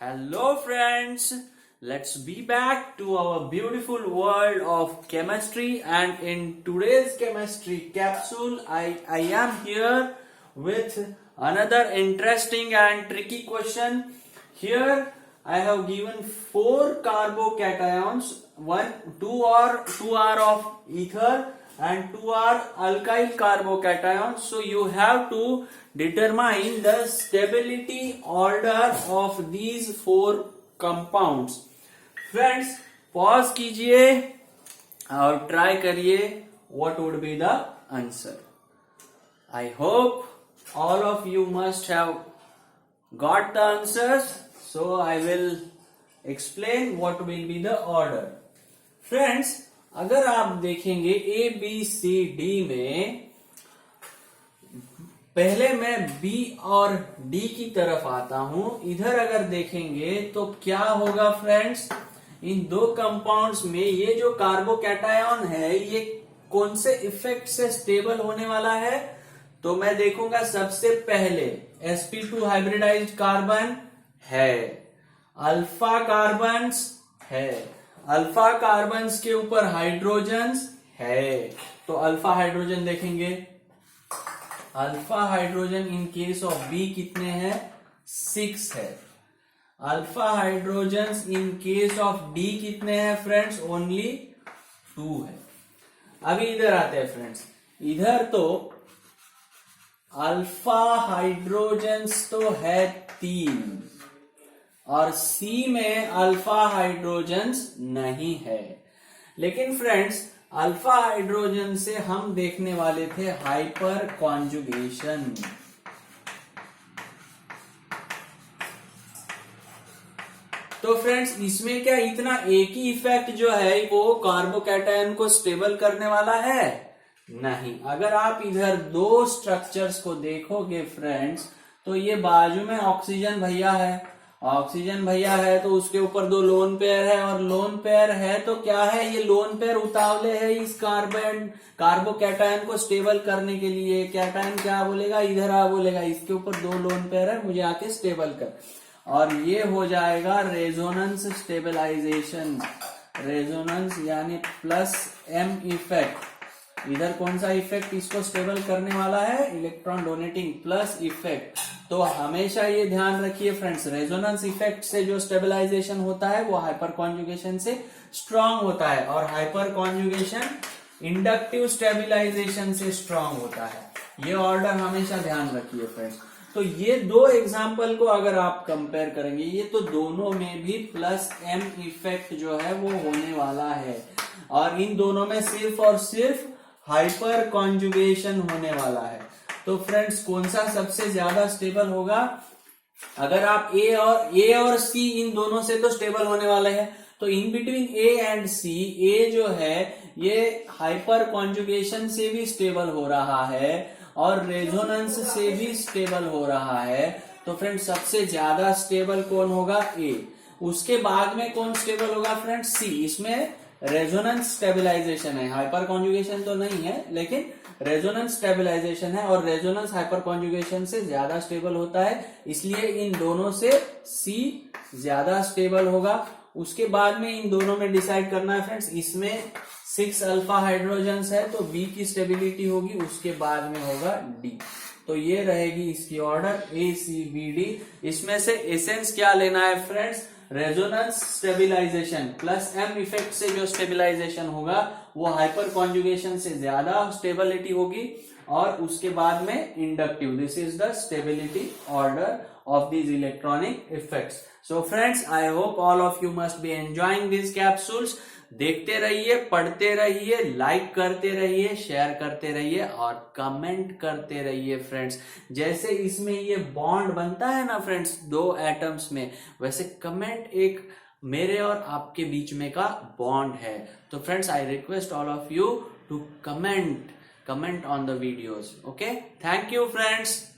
Hello friends, let's be back to our beautiful world of chemistry, and in today's chemistry capsule I am here with another interesting and tricky question. Here I have given 4 carbocations, 2 are of ether and 2 are alkyl carbocations. So you have to determine the stability order of these 4 compounds. Friends, pause कीजिए और try करिए what would be the answer. I hope all of you must have got the answers, so I will explain what will be the order. Friends, अगर आप देखेंगे A B C D में पहले मैं B और D की तरफ आता हूं. इधर अगर देखेंगे तो क्या होगा फ्रेंड्स, इन दो कंपाउंड्स में ये जो कार्बोकैटायन है ये कौन से इफेक्ट से स्टेबल होने वाला है. तो मैं देखूंगा सबसे पहले sp2 हाइब्रिडाइज्ड कार्बन है, अल्फा कार्बन्स है, अल्फा कार्बन्स के ऊपर हाइड्रोजन्स है. तो अल्फा हाइड्रोजन देखेंगे, alpha hydrogen in case of B कितने हैं, 6 है. Alpha hydrogen in case of D कितने हैं फ्रेंड्स, ओनली 2 है. अभी इधर आते हैं फ्रेंड्स, इधर तो अल्फा हाइड्रोजन्स तो है 3 और सी में अल्फा हाइड्रोजन्स नहीं है. लेकिन फ्रेंड्स अल्फा हाइड्रोजन से हम देखने वाले थे हाइपर कॉन्जुगेशन. तो फ्रेंड्स इसमें क्या इतना एक ही इफेक्ट जो है वो कार्बोकैटायन को स्टेबल करने वाला है, नहीं. अगर आप इधर दो स्ट्रक्चर्स को देखोगे फ्रेंड्स, तो ये बाजू में ऑक्सीजन भैया है, ऑक्सीजन भैया है तो उसके ऊपर 2 लोन पेयर है, और लोन पेयर है तो क्या है, ये लोन पेयर उतावले है इस कार्बोकैटायन को स्टेबल करने के लिए. कैटायन क्या बोलेगा, इधर आ बोलेगा, इसके ऊपर 2 लोन पेयर है, मुझे आके स्टेबल कर. और ये हो जाएगा रेजोनेंस स्टेबलाइजेशन, रेजोनेंस यानी प्लस एम इफेक्ट. इधर कौन सा इफेक्ट इसको स्टेबल करने वाला है, इलेक्ट्रॉन डोनेटिंग प्लस इफेक्ट. तो हमेशा ये ध्यान रखिए फ्रेंड्स, रेजोनेंस इफेक्ट से जो स्टेबलाइजेशन होता है वो हाइपर कॉन्जुगेशन से स्ट्रांग होता है, और हाइपर कॉन्जुगेशन इंडक्टिव स्टेबलाइजेशन से स्ट्रांग होता है. ये ऑर्डर हमेशा ध्यान रखिए फ्रेंड्स. तो ये 2 एग्जाम्पल को अगर आप कंपेयर करेंगे, ये तो दोनों में भी प्लस एम इफेक्ट जो है वो होने वाला है, और इन दोनों में सिर्फ और सिर्फ हाइपर कॉन्जुगेशन होने वाला है. तो फ्रेंड्स कौन सा सबसे ज्यादा स्टेबल होगा, अगर आप ए और सी इन दोनों से तो स्टेबल होने वाले हैं, तो इन बिटवीन ए एंड सी, ए जो है ये हाइपर कॉन्जुगेशन से भी स्टेबल हो रहा है और रेजोनेंस से भी स्टेबल हो रहा है. तो फ्रेंड्स सबसे ज्यादा स्टेबल कौन होगा, ए. उसके बाद में कौन स्टेबल होगा फ्रेंड्स, सी. इसमें रेजोनेंस स्टेबलाइजेशन है, हाइपर कॉन्जुगेशन तो नहीं है लेकिन रेजोनेंस स्टेबलाइजेशन है, और रेजोनेंस हाइपर कॉन्जुगेशन से ज्यादा स्टेबल होता है, इसलिए इन दोनों से सी ज्यादा स्टेबल होगा. उसके बाद में इन दोनों में डिसाइड करना है फ्रेंड्स, इसमें 6 अल्फा हाइड्रोजन्स है तो बी की स्टेबिलिटी होगी, उसके बाद में होगा डी. तो ये रहेगी इसकी order A C B D. इसमें से एसेंस क्या लेना है friends, resonance stabilization plus M effect से जो स्टेबलाइजेशन होगा वो हाइपर कॉन्जुगेशन से ज्यादा स्टेबिलिटी होगी, और उसके बाद में inductive. This is the stability order of these electronic effects. So friends, I hope all of you must be enjoying these capsules. देखते रहिए, पढ़ते रहिए, लाइक करते रहिए, शेयर करते रहिए और कमेंट करते रहिए फ्रेंड्स. जैसे इसमें ये बॉन्ड बनता है ना फ्रेंड्स 2 एटम्स में, वैसे कमेंट एक मेरे और आपके बीच में का बॉन्ड है. तो friends I request all of you to comment on the videos. Okay, thank you friends.